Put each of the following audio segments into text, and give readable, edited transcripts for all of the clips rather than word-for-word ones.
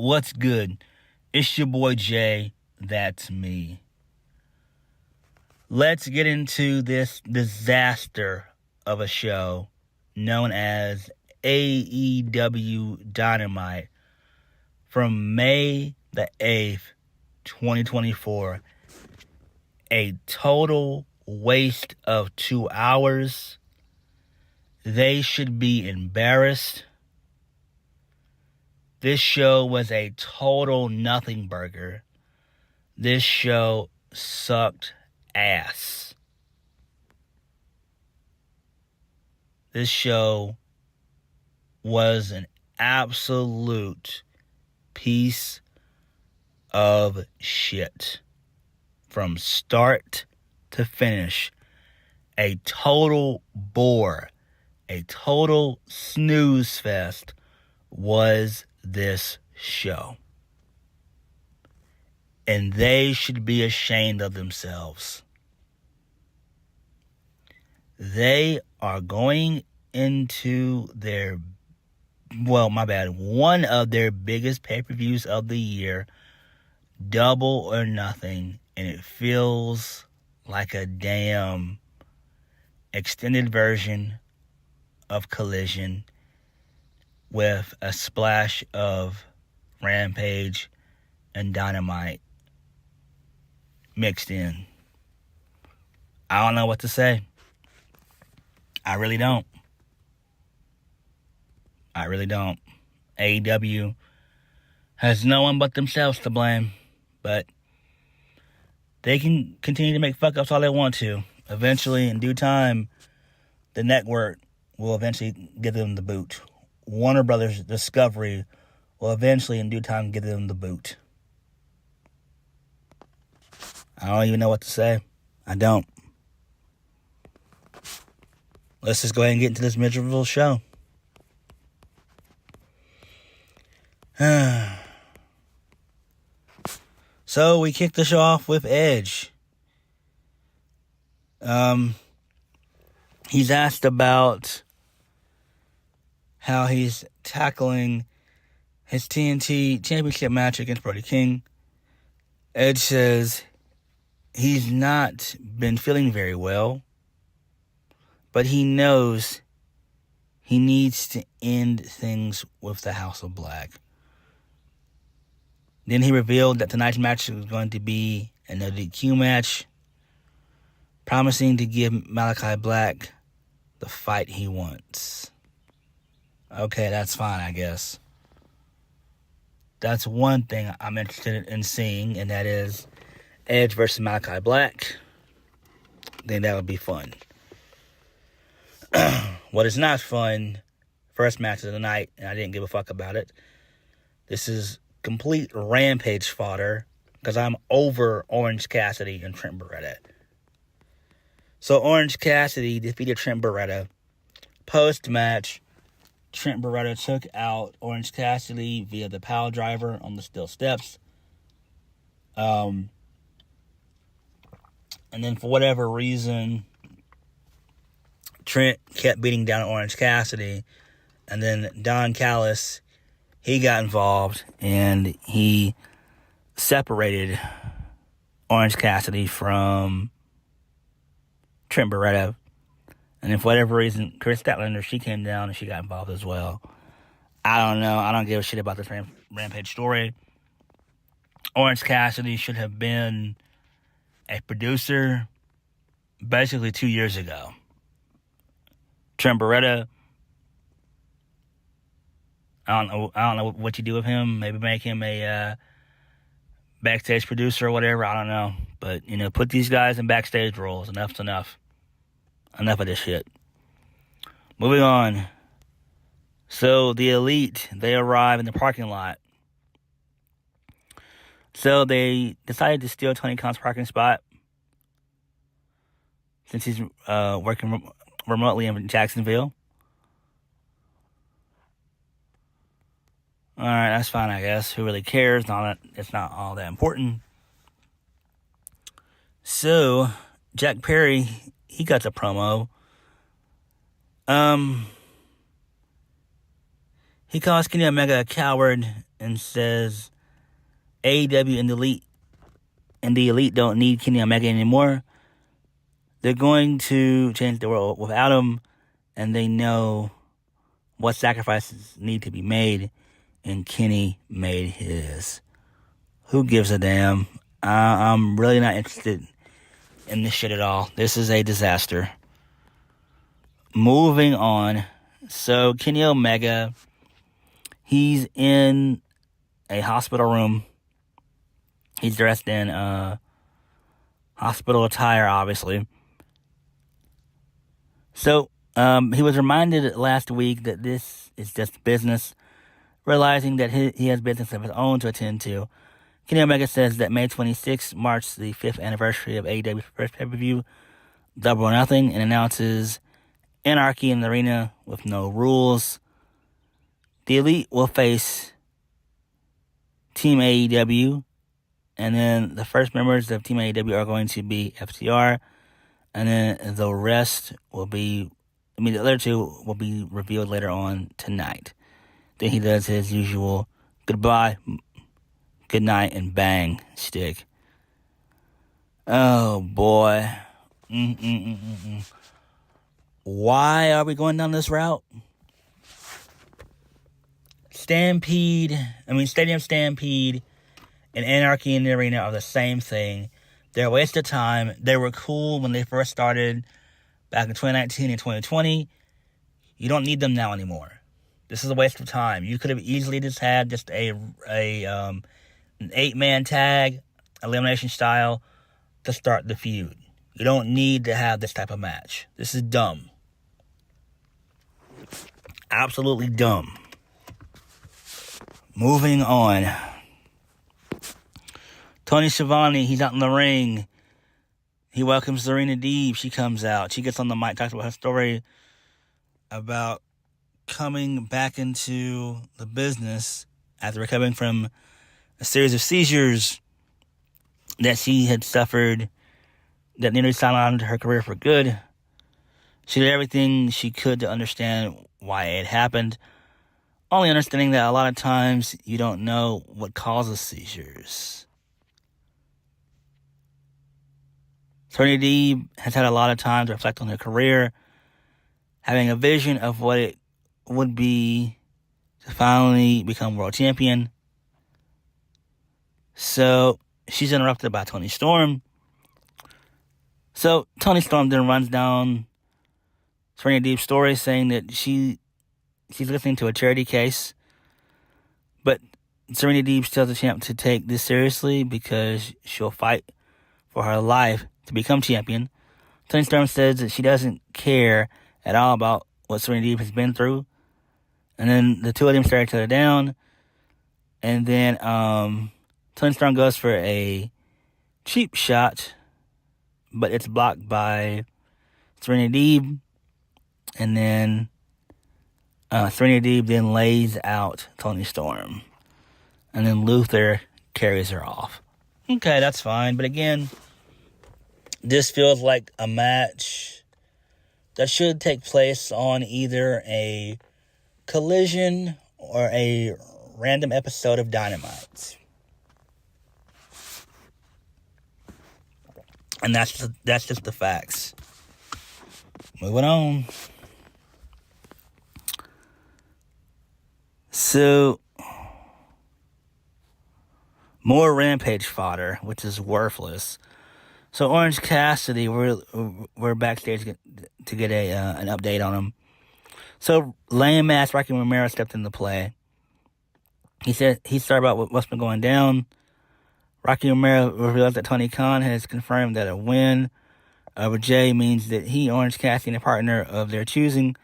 What's good? It's your boy Jay. That's me. Let's get into this disaster of a show known as AEW Dynamite from May the 8th, 2024. A total waste of 2 hours. They should be embarrassed. This show was a total nothing burger. This show sucked ass. This show was an absolute piece of shit. From start to finish. A total bore. A total snooze fest was this show. And they should be ashamed of themselves. They are going into one of their biggest pay-per-views of the year, Double or Nothing, and it feels like a damn extended version of Collision with a splash of Rampage and Dynamite mixed in. I don't know what to say. I really don't. AEW has no one but themselves to blame, but they can continue to make fuck-ups all they want to. Eventually, in due time, the network will eventually give them the boot. Warner Brothers Discovery will eventually, in due time, give them the boot. I don't even know what to say. I don't. Let's just go ahead and get into this miserable show. So, we kicked the show off with Edge. He's asked about how he's tackling his TNT Championship match against Brody King. Edge says he's not been feeling very well, but he knows he needs to end things with the House of Black. Then he revealed that tonight's match was going to be an DQ match, promising to give Malachi Black the fight he wants. Okay, that's fine, I guess. That's one thing I'm interested in seeing, and that is Edge versus Malachi Black. I think that would be fun. What is not fun, first match of the night, and I didn't give a fuck about it. This is complete Rampage fodder, because I'm over Orange Cassidy and Trent Beretta. So Orange Cassidy defeated Trent Beretta. Post-match, Trent Beretta took out Orange Cassidy via the pile driver on the steel steps. And then for whatever reason, Trent kept beating down Orange Cassidy. And then Don Callis, he got involved and he separated Orange Cassidy from Trent Beretta. And then for whatever reason, Chris Statlander, she came down and she got involved as well. I don't know. I don't give a shit about this Rampage story. Orange Cassidy should have been a producer basically 2 years ago. Trent Beretta, I don't know what you do with him. Maybe make him a backstage producer or whatever. I don't know. But, put these guys in backstage roles. Enough's enough. Enough of this shit. Moving on. So, the Elite, they arrive in the parking lot. So, they decided to steal Tony Khan's parking spot. Since he's working remotely in Jacksonville. Alright, that's fine, I guess. Who really cares? It's not all that important. So, Jack Perry, he got a promo. He calls Kenny Omega a coward and says AEW and the Elite don't need Kenny Omega anymore. They're going to change the world without him, and they know what sacrifices need to be made, and Kenny made his. Who gives a damn? I'm really not interested in this shit at all. This is a disaster. Moving on. So, Kenny Omega, he's in a hospital room. He's dressed in hospital attire, obviously. So, he was reminded last week that this is just business, realizing that he has business of his own to attend to. Kenny Omega says that May 26th marks the 5th anniversary of AEW's first pay-per-view, Double or Nothing, and announces Anarchy in the Arena with no rules. The Elite will face Team AEW, and then the first members of Team AEW are going to be FTR, and then the rest will be, the other two will be revealed later on tonight. Then he does his usual goodbye, good night, and bang stick. Oh, boy. Why are we going down this route? Stadium Stampede and Anarchy in the Arena are the same thing. They're a waste of time. They were cool when they first started back in 2019 and 2020. You don't need them now anymore. This is a waste of time. You could have easily just had just an 8-man tag, elimination style, to start the feud. You don't need to have this type of match. This is dumb. Absolutely dumb. Moving on. Tony Schiavone, he's out in the ring. He welcomes Serena Deeb. She comes out. She gets on the mic, talks about her story about coming back into the business after recovering from a series of seizures that she had suffered that nearly sidelined her career for good. She did everything she could to understand why it happened, only understanding that a lot of times you don't know what causes seizures. Serena Deeb has had a lot of time to reflect on her career, having a vision of what it would be to finally become world champion. So she's interrupted by Tony Storm. So Tony Storm then runs down Serena Deeb's story, saying that she's listening to a charity case, but Serena Deeb tells the champ to take this seriously because she'll fight for her life to become champion. Tony Storm says that she doesn't care at all about what Serena Deeb has been through. And then the two of them stare each other down. And then Tony Storm goes for a cheap shot, but it's blocked by Serena Deeb. And then Serena Deeb then lays out Tony Storm. And then Luther carries her off. Okay, that's fine. But again, this feels like a match that should take place on either a Collision or a random episode of Dynamite. And that's just the facts. Moving on. So, more Rampage fodder, which is worthless. So Orange Cassidy, we're backstage to get an update on him. So lame ass Rocky Romero stepped into play. He said he's sorry about what's been going down. Rocky Romero reveals that Tony Khan has confirmed that a win over Jay means that he, Orange Cassidy, and a partner of their choosing,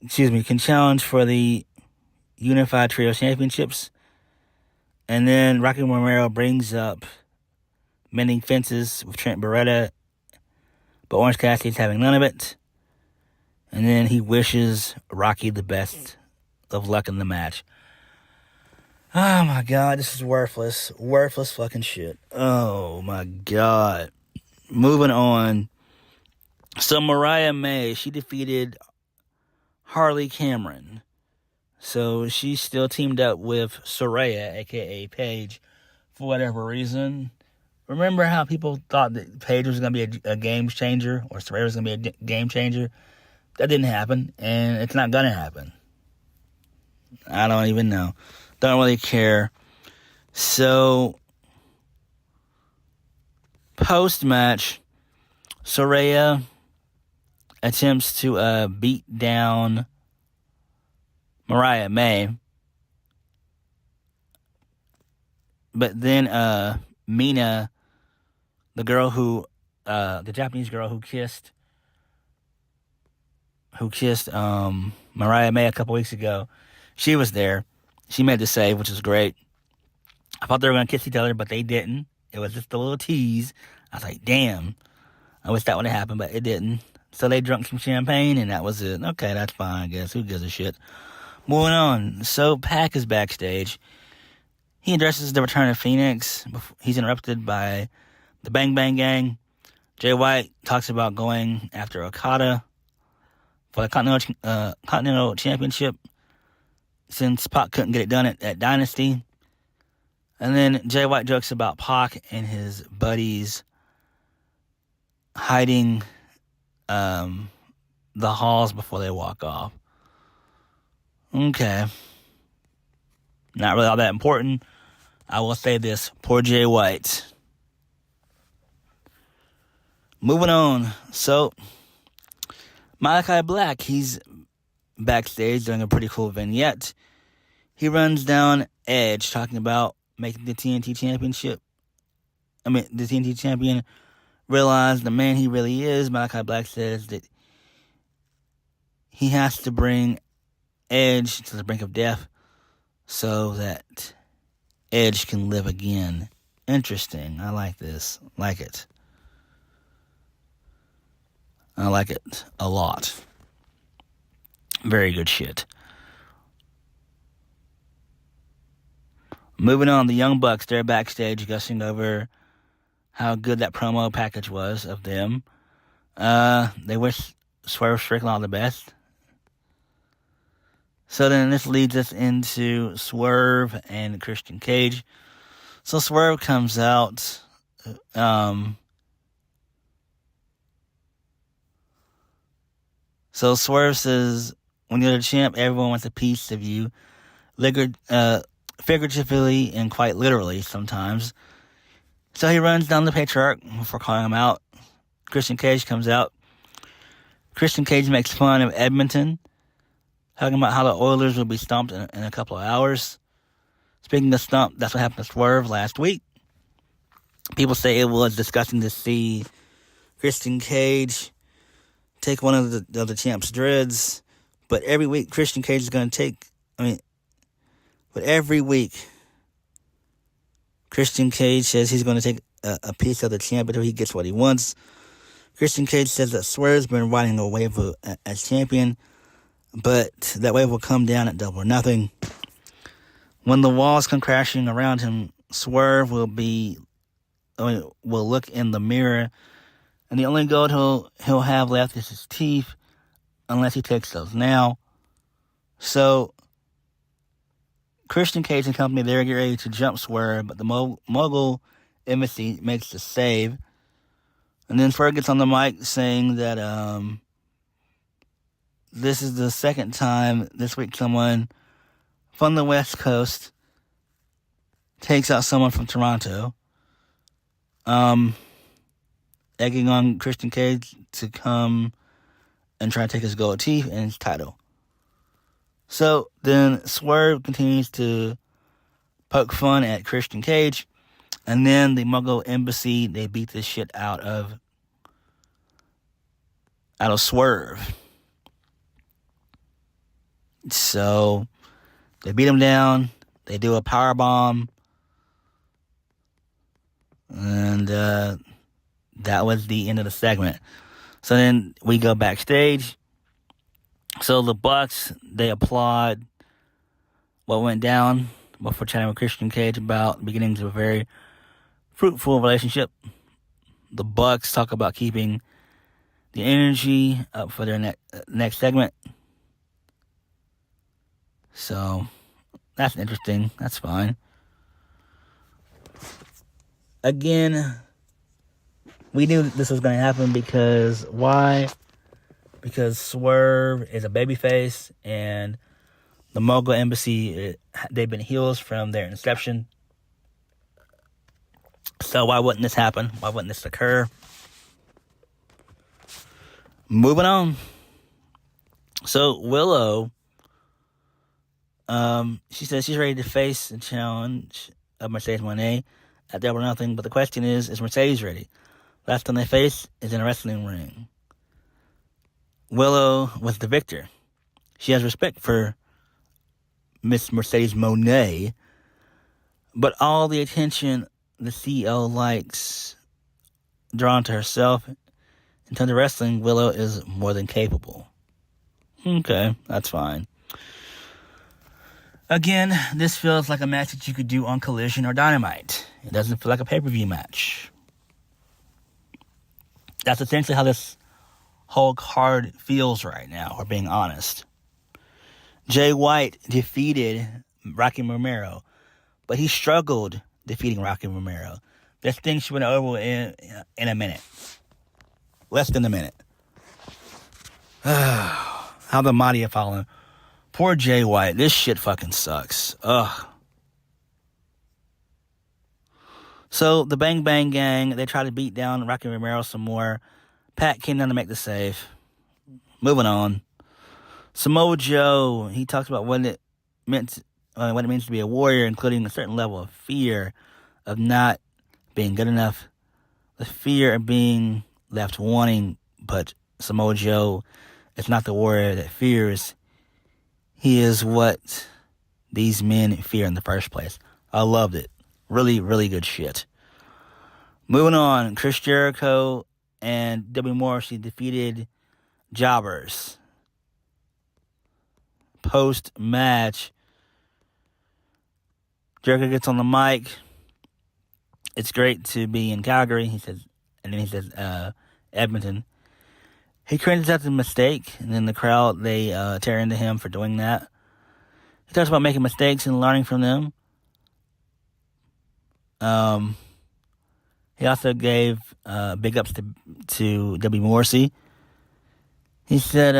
can challenge for the Unified Trio Championships. And then Rocky Romero brings up mending fences with Trent Beretta, but Orange Cassidy's having none of it. And then he wishes Rocky the best of luck in the match. Oh my God, this is worthless. Worthless fucking shit. Oh my God. Moving on. So Mariah May, she defeated Harley Cameron. So she's still teamed up with Saraya, aka Paige, for whatever reason. Remember how people thought that Paige was going to be a game changer, or Saraya was going to be a game changer? That didn't happen, and it's not going to happen. I don't even know. Don't really care. So, post-match, Saraya attempts to beat down Mariah May. But then Mina, the girl who, the Japanese girl who kissed Mariah May a couple weeks ago, she was there. She made the save, which was great. I thought they were going to kiss each other, but they didn't. It was just a little tease. I was like, damn. I wish that would have happened, but it didn't. So they drank some champagne, and that was it. Okay, that's fine, I guess. Who gives a shit? Moving on. So Pac is backstage. He addresses the return of Phoenix. He's interrupted by the Bang Bang Gang. Jay White talks about going after Okada for the Continental Championship since Pac couldn't get it done at Dynasty. And then Jay White jokes about Pac and his buddies hiding the halls before they walk off. Okay. Not really all that important. I will say this. Poor Jay White. Moving on. So, Malachi Black, he's backstage doing a pretty cool vignette. He runs down Edge talking about making the TNT champion realize the man he really is. Malachi Black says that he has to bring Edge to the brink of death so that Edge can live again. Interesting. I like this. Like it. I like it a lot. Very good shit. Moving on, the Young Bucks, they're backstage gushing over how good that promo package was of them. They wish Swerve Strickland all the best. So then this leads us into Swerve and Christian Cage. So Swerve comes out. So Swerve says, when you're the champ, everyone wants a piece of you. Figuratively and quite literally sometimes. So he runs down the Patriarch for calling him out. Christian Cage comes out. Christian Cage makes fun of Edmonton, talking about how the Oilers will be stomped in a couple of hours. Speaking of stomp, that's what happened to Swerve last week. People say it was disgusting to see Christian Cage take one of the champ's dreads, but every week Christian Cage is going to take, but every week Christian Cage says he's going to take a piece of the champ until he gets what he wants. Christian Cage says that Swerve's been riding a wave as champion, but that wave will come down at Double or Nothing. When the walls come crashing around him, Swerve will look in the mirror, and the only gold he'll have left is his teeth, unless he takes those now. So Christian Cage and company, they're getting ready to jump Swerve, but the Mogul Embassy makes the save. And then Swerve gets on the mic saying that this is the second time this week someone from the West Coast takes out someone from Toronto, egging on Christian Cage to come and try to take his gold teeth and his title. So then Swerve continues to poke fun at Christian Cage, and then the Mogul Embassy, they beat the shit out of Swerve. So they beat him down. They do a power bomb, and that was the end of the segment. So then we go backstage. So the Bucks, they applaud what went down before chatting with Christian Cage about the beginnings of a very fruitful relationship. The Bucks talk about keeping the energy up for their next segment. So, that's interesting. That's fine. Again, we knew this was going to happen because why? Because Swerve is a babyface, and the Mogul Embassy, they've been heels from their inception. So why wouldn't this happen? Why wouldn't this occur? Moving on. So Willow, she says she's ready to face the challenge of Mercedes Moné at Double or Nothing. But the question is Mercedes ready? Last time they face is in a wrestling ring. Willow was the victor. She has respect for Miss Mercedes Moné, but all the attention the CEO likes drawn to herself. In terms of wrestling, Willow is more than capable. Okay, that's fine. Again, this feels like a match that you could do on Collision or Dynamite. It doesn't feel like a pay-per-view match. That's essentially how this whole card feels right now, we're being honest. Jay White defeated Rocky Romero, but he struggled defeating Rocky Romero. This thing should have been over in a minute. Less than a minute. How the mighty have fallen. Poor Jay White. This shit fucking sucks. Ugh. So, the Bang Bang Gang, they try to beat down Rocky Romero some more. Pat came down to make the save. Moving on. Samoa Joe, he talks about what it means to be a warrior, including a certain level of fear of not being good enough. The fear of being left wanting, but Samoa Joe is not the warrior that fears. He is what these men fear in the first place. I loved it. Really, really good shit. Moving on, Chris Jericho and W. Morrissey defeated Jobbers. Post-match, Jericho gets on the mic. It's great to be in Calgary, he says, and then he says, Edmonton. He cringes at the mistake, and then the crowd, they tear into him for doing that. He talks about making mistakes and learning from them. He also gave big ups to W. Morrissey. He said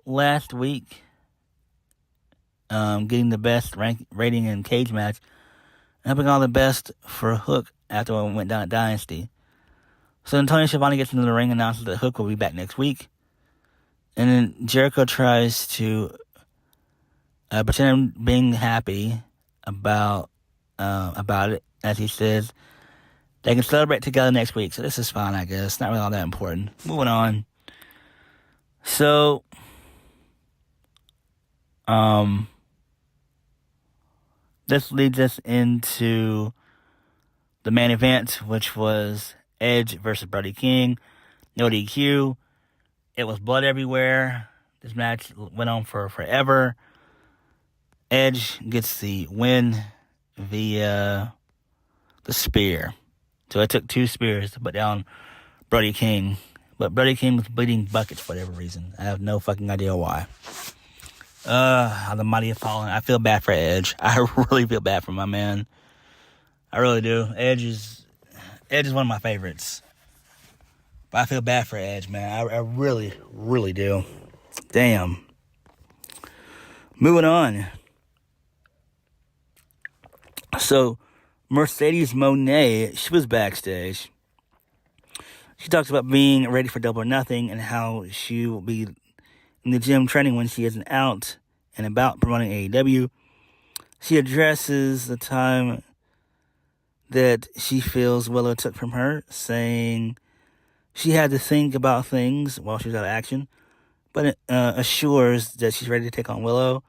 last week, getting the best rating in cage match, and helping all the best for Hook after it went down at Dynasty. So then Tony Schiavone gets into the ring and announces that Hook will be back next week. And then Jericho tries to pretend being happy about it, as he says they can celebrate together next week. So this is fine, I guess. Not really all that important. Moving on. So, this leads us into the main event, which was Edge versus Brody King. No DQ. It was blood everywhere. This match went on for forever. Edge gets the win via the spear. So it took 2 spears to put down Brody King. But Brody King was bleeding buckets for whatever reason. I have no fucking idea why. How the mighty have fallen. I feel bad for Edge. I really feel bad for my man. I really do. Edge is one of my favorites. But I feel bad for Edge, man. I really, really do. Damn. Moving on. So, Mercedes Moné, she was backstage. She talks about being ready for Double or Nothing and how she will be in the gym training when she isn't out and about promoting AEW. She addresses the time that she feels Willow took from her, saying she had to think about things while she was out of action, but assures that she's ready to take on Willow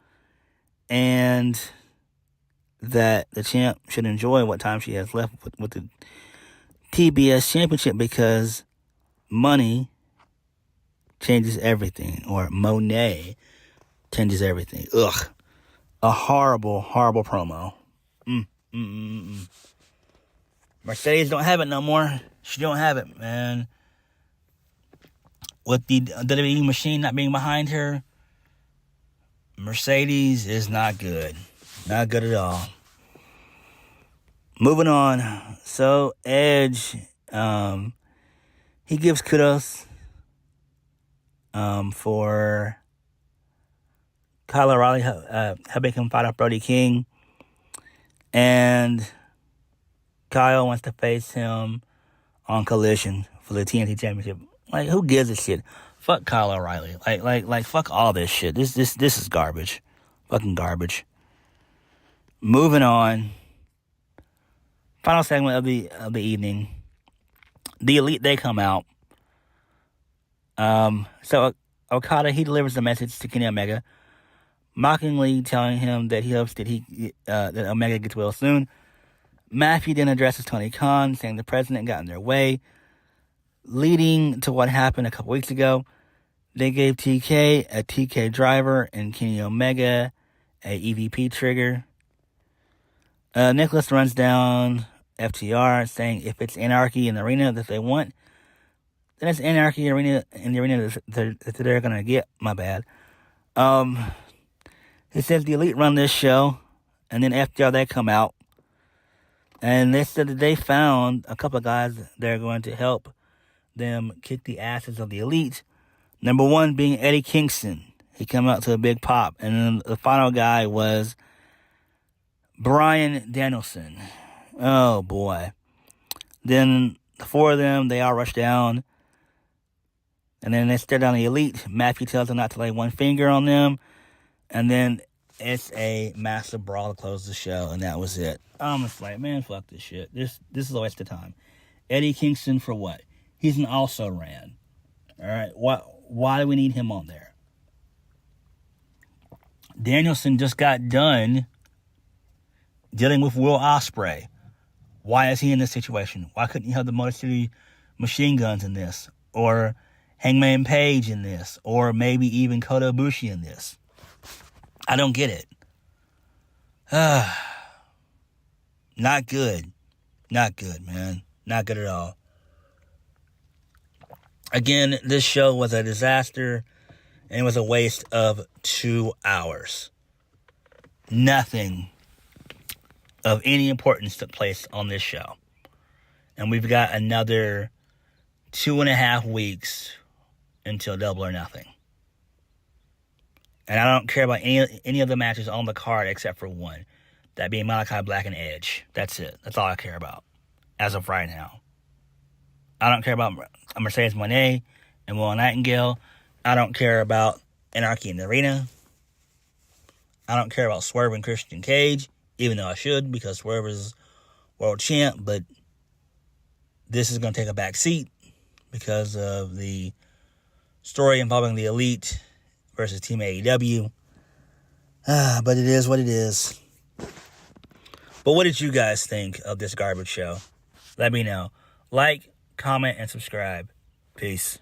and that the champ should enjoy what time she has left with the TBS Championship because money changes everything, or Monet changes everything. Ugh. A horrible, horrible promo. Mercedes don't have it no more. She don't have it, man. With the WWE machine not being behind her, Mercedes is not good. Not good at all. Moving on. So, Edge, he gives kudos for Kyle O'Reilly helping him fight off Brody King. And Kyle wants to face him on Collision for the TNT Championship. Like, who gives a shit? Fuck Kyle O'Reilly. Like, fuck all this shit. This is garbage. Fucking garbage. Moving on. Final segment of the evening. The Elite, they come out. So Okada, he delivers the message to Kenny Omega, mockingly telling him that he hopes that that Omega gets well soon. Matthew then addresses Tony Khan, saying the president got in their way, leading to what happened a couple weeks ago. They gave TK a TK driver and Kenny Omega a EVP trigger. Nicholas runs down FTR, saying if it's anarchy in the arena that they want, then it's anarchy in the arena that they're gonna get. My bad. It says the Elite run this show, and then FTR, they come out, and they said that they found a couple of guys that are going to help them kick the asses of the Elite. Number one being Eddie Kingston. He came out to a big pop. And then the final guy was Bryan Danielson. Oh, boy. Then the four of them, they all rush down. And then they stare down the Elite. Matthew tells them not to lay one finger on them. And then it's a massive brawl to close the show. And that was it. I'm just like, man, fuck this shit. This is a waste of time. Eddie Kingston for what? He's an also-ran. All right? Why do we need him on there? Danielson just got done dealing with Will Ospreay. Why is he in this situation? Why couldn't you have the Motor City Machine Guns in this? Or Hangman Page in this? Or maybe even Kota Ibushi in this? I don't get it. Not good. Not good, man. Not good at all. Again, this show was a disaster, and it was a waste of 2 hours. Nothing of any importance took place on this show. And we've got another 2.5 weeks until Double or Nothing. And I don't care about any of the matches on the card except for one. That being Malachi Black and Edge. That's it. That's all I care about as of right now. I don't care about Mercedes Moné and Will Nightingale. I don't care about Anarchy in the Arena. I don't care about Swerve and Christian Cage, even though I should, because Swerve is world champ, but this is going to take a back seat because of the story involving the Elite versus Team AEW. But it is what it is. But what did you guys think of this garbage show? Let me know. Like, comment, and subscribe. Peace.